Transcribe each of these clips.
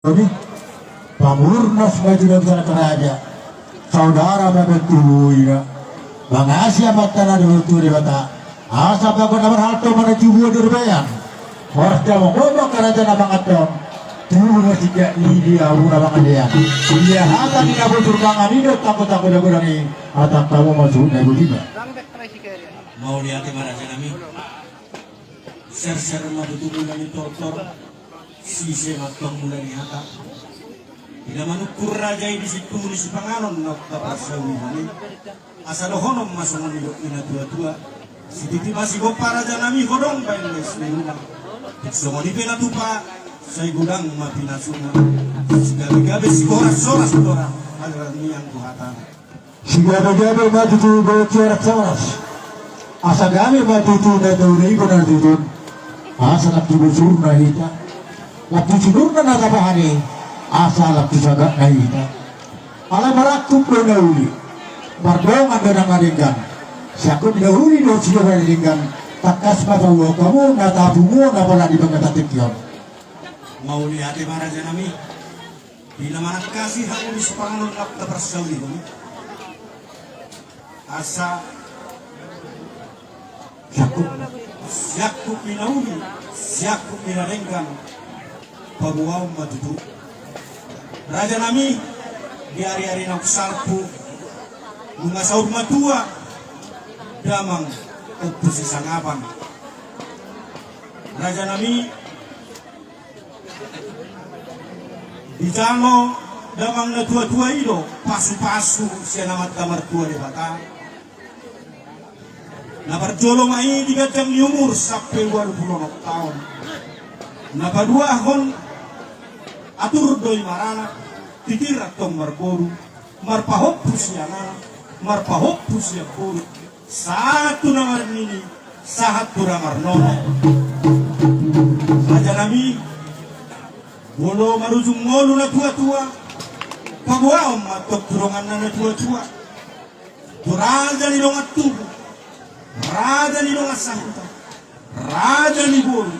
Jadi pamurnas baju negara keraja saudara babetuina bang Asia matana di bata asa bagon nomor halto mana cubu durbayan horda mogono keraja na bangaton tuh tiga ini abu na bangadean dia hata ni nabu turbangan ini takut dagurani atap kamu masuk na budiba mau lihat mana nami ser mabutu nami tortor sise matang mulai hata tidak manukur raja di situ di Sipanganon nak dapat sawi ini asal honom masungan hidup ina tua sedikit masih gopar raja nami hodong bain les luna semua di pena tupa saya gudang mati nasuna gabe si soras orang ada yang kuhatan si gabe mati tu bocor soras asa gabe mati tu na dauri benar tu asa nak dibusur na hita lapti cidurna na tapahani asa lapti sagak na hita ala maraktup do nauli bardongan do nangaringgan siakut nauli do siya nangaringgan takas matawa kamu na tabumo na pala di pagkatatikyon mau lihat mana aja nami bila mana kasih aku di Sipanganon nak tersawi kami asa siakut minauli siakut minarenggan pabuaw matutu raja nami di hari-hari nak sarpu bunga saur matua damang utus sangapan raja nami di jano damang na tua-tua ido pasu-pasu siya namat kamar tua di bata na berjolong ai di gajang ni umur sampai 20 tahun na padua akon atur doi marana titir atong marboru marpahopus ya nana marpahopus ya boru satu namar nini sahat turamar nono raja nami bolo marujung ngolu na tua-tua pagwaom matok turongan na tua-tua raja ni dongat tubuh raja ni dongat sahuta raja ni boru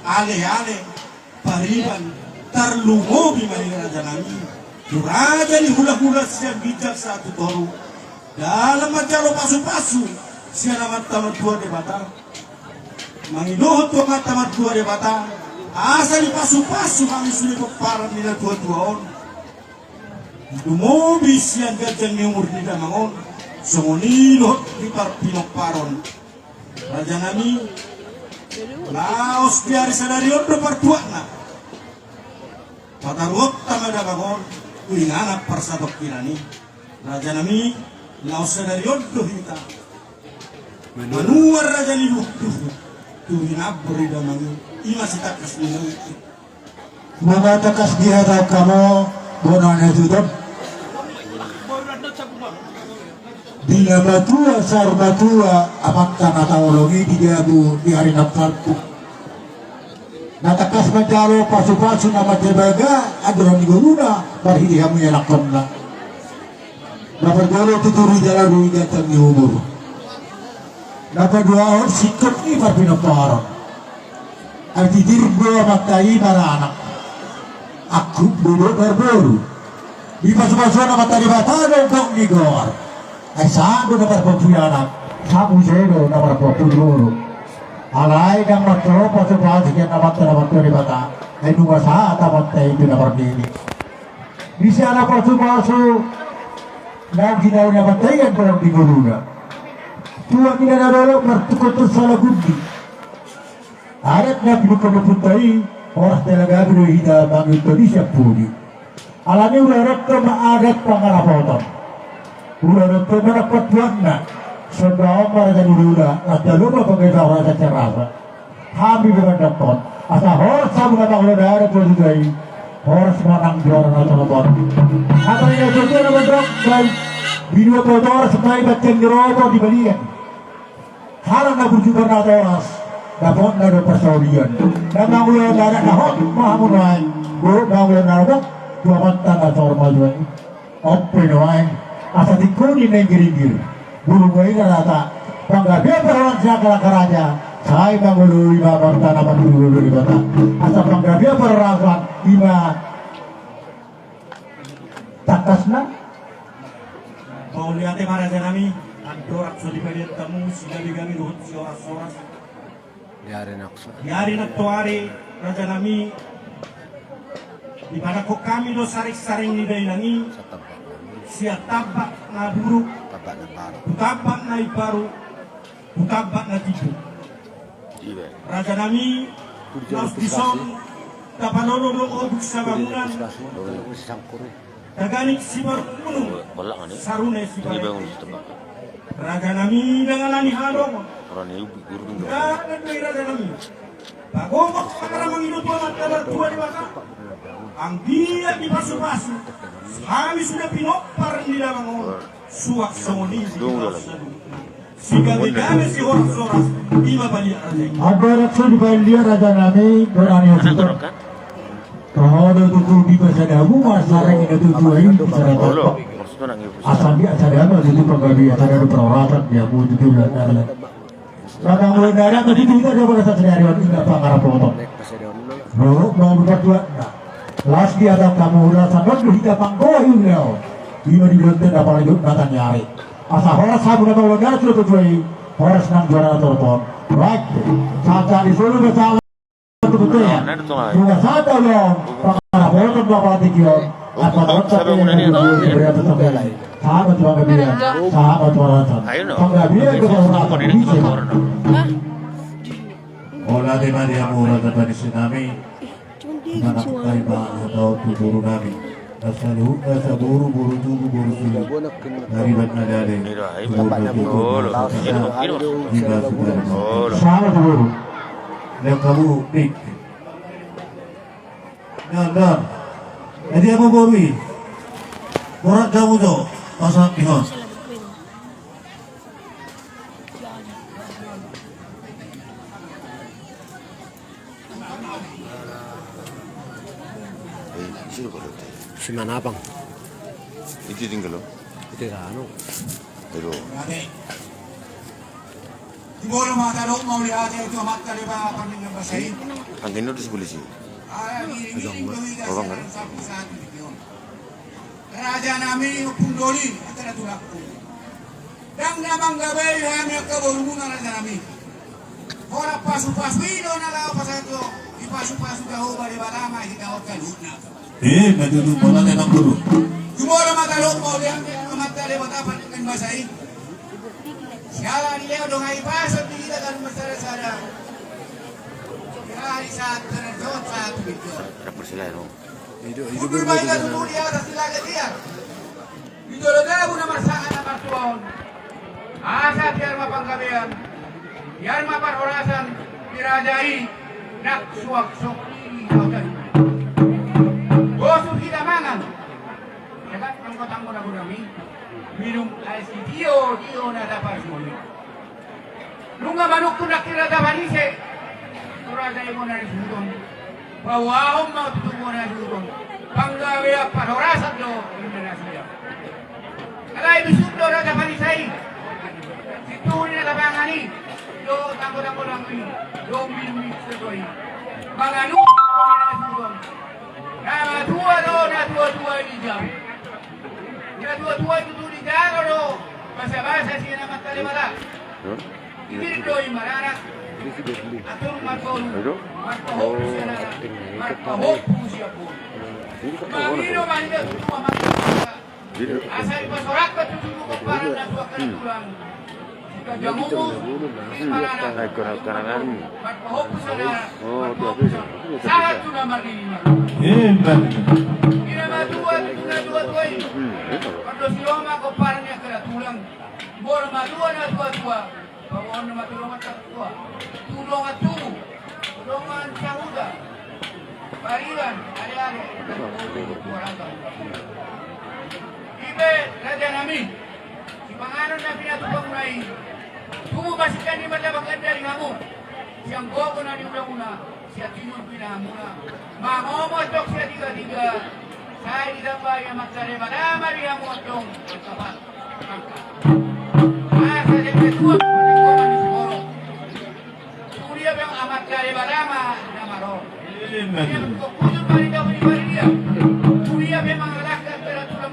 ale-ale pariban tarlungo bimani raja nami raja ni hula-hula siya bijak satu toru dalam macalo pasu-pasu siya naman tamat dua de batang manginuhot ko nga tamat dua de batang asa ni pasu-pasu kami sulit paran nila tua-tuaon dumobi siya gajang ni umur ni damangon sungunilot di parpinok paron raja nami laos biar sadarion do partuak na patarot tamada bagon kuingana parsatok kirani raja nami laos sadarion do hita manuar raja ni tu hinabri damangi ima sitakas ni mga takas dia daw kamo bonane tutup bila matua sar matua amat tanah taologi di jabu di hari naftarku natakas majalo pasu-pasu nama tebaga adron di guruna parhidi kamu ya nakonna dapat galo tuturi jalan rui gantang di umur dapat dua orang sikap ni parpinoparon arti dirgo matai para anak aku duduk berboru di pasu-pasu nama tadi batado kong di gor ay sado na parpopuyanak sabu seno na parpopuluro alay kang magtropa sa pasi kaya naman to ni bata ay nunga sa atamat na ito na parnini di siya na pasu-pasu na ginaw na batayan parang diguluna tuwa kinanarolo martukotos sa lagundi arat na pinukamupuntay oras talaga binuhida mga ito di siya puli alam niyo ularap ka maagat pangarapotan ulah nonton mana pertuanna sebab para jalurula ada lupa pengajar rasa cerasa kami dengan nonton asa horus sama kata ulah ada perjugai horus menang juara nonton apa yang terjadi nama drop dan video kotor supaya bacaan ngerokok di balian harang na berjuga natoras dapat ada persaudian dan ulah ada nahok mahamunai ulah nahok dua mantan atau majuai open asa tikuni na giringir bulu ngayon na nata panggabi parawan siya kalakaraja say manguluri babang tanaman dulu di bata asa panggabi parawan ima atasna. Kau lihat Raja Nami, andorak so dibalian tamu, sigabi-gabi ruhut si oras-oras. Yari na tuari, Raja Nami, di mana kok kami do saring-saring ni dailangi, siya tabak na buruk, tabak na ibaru, tabak na tipu. Raja Nami, Laos Dison, tapanono do obuk sa bangunan, Taganik si Barukuno, Sarune si Barukuno. Raja Nami dengan alani halong. Jangan dari Raja Nami. Bagomok para menginutu amat kabar tua di bawah. Ang dia di pasu-pasu. Kami sudah pinopar di dalam suak somoni di bawah. Siga begame si horas-horas ima balik Raja. Ada raksa di balik Raja Nami berani juga. Kalau ada tujuh di persadamu, masalah ini tujuh persadamu. Asal dia persadamu itu pegawai ada peroratan dia buat itu lah. Kadang mulai dari tadi kita ada pada saat sehari hari tidak pangar potong. Mau berdua. Las dia ada kamu udah sangat kita panggohi beliau. Dia di lontar apalagi datang nyari. Asal horas sabu datang negara sudah tujuh. Horas nang juara telepon. Right. Saat di solo bersama. Betul ya. Sudah satu dong. Para potong berapa tiga. Apa WhatsApp yang berapa sampai lain. Sahabat tuan dia. Sahabat tuan. Sahabat dia kebetulan bisa. Olah di mana yang murah dapat disenami. Mana kai bah atau tuburu nami. Asal hukum asal buru tubuh buru sudah. Dari mana dari. Sahabat buru. Yang kamu pik. Nah. Jadi apa borui? Orang kamu tu pasal pihak. Si Manapang. Itu tinggal lo. Itu kan. Pero Di bola mata lo mau lihat itu amat kali ba pandingan basahin. ang gino di sebelah sini. Raja Nami Pundoli antara tulakku. Dang namang gabay kami kaburungan Raja Nami. Ora pasu-pasu ino na lao pasato. Ipasu-pasu daw bali balama hitaw kaluna. Maduduk pala na ng guru. Gumora matalok mo diyan matale matapan kan basahin. Siya niya do ngay pasok di kita kan masara-sara. Hari saat terjot saat itu. Ada persilahan no. Itu berbeda dulu di atas silaga dia. Itu lega guna masakan nomor tuan. Asa biar mapang kabean. Biar mapar horasan dirajai nak suak sok ini hotel. Gosu kita mangan. Ya kan angkotang mo na gudami. Minum ais dio na dapat semua. Nunga manuk tu nak kira dapat ni se. Raja mo na disudon. Bawahom mau tutup na disudon. Panggawe parorasan do Indonesia. Alay bisudo Raja Panisay. Situni na tabangani. Do tanggo-tanggo lang ni. Do minumit sa doy. Manganu na disudon. Na tua di jam. Na tua itu di jam do. Basa-basa siya na magkalimala. Ibig do imaranak. Atur markoru, markohok siya na, markohok siya po. Mangino manda tuwa magkakita. Asal pasorak ka tutulo ko para na tuwa karatulang. Kajamu mo, imarana. Markohok siya na, markohok siya. Sahat to na marilima. Kinamatuwa, tunatuwa eh. Pando siloma ko para niya karatulang. Mora matuwa na tuwa-tuwa. Bawaan na matulungan sa tuwa. Tulungan tubo. Tulungan sa huda. Barilan. Ali-ali. Ibe, Raja Nami. Si panganon na pinatupang na tumubasikan ni Matabagan dari kamu. Siyang gogo na ni una-una. Siya tinun pinamuna. Mamomotok siya tiga-tiga. Saya ditambah yang maksarema. Damari yang motong. Kapat. Angka. Asa de tua Surya yang amat kaya balama namaro. Kujud bari dia. Surya memang rakyat beraturan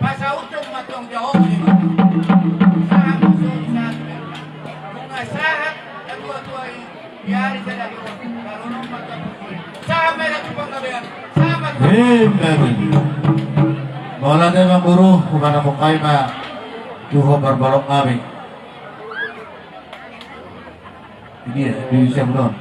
pasautong matong jawab ni ba? Sahag mo sa kung asahat na tuwa-tuwa biyari sa dati karunong matapos. Sahag may natupang gabihan. Sahag Amen. Wala na mga guru, kung ano mo kayo na tuho barbarok kami. Ini ya, di siya mo doon.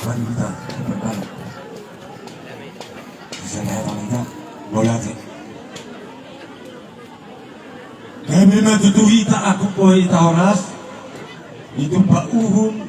Wanita berkala. Bisa lihat wanita, bola sih. Kami matutuhita ako po ita oras. Itong pauhong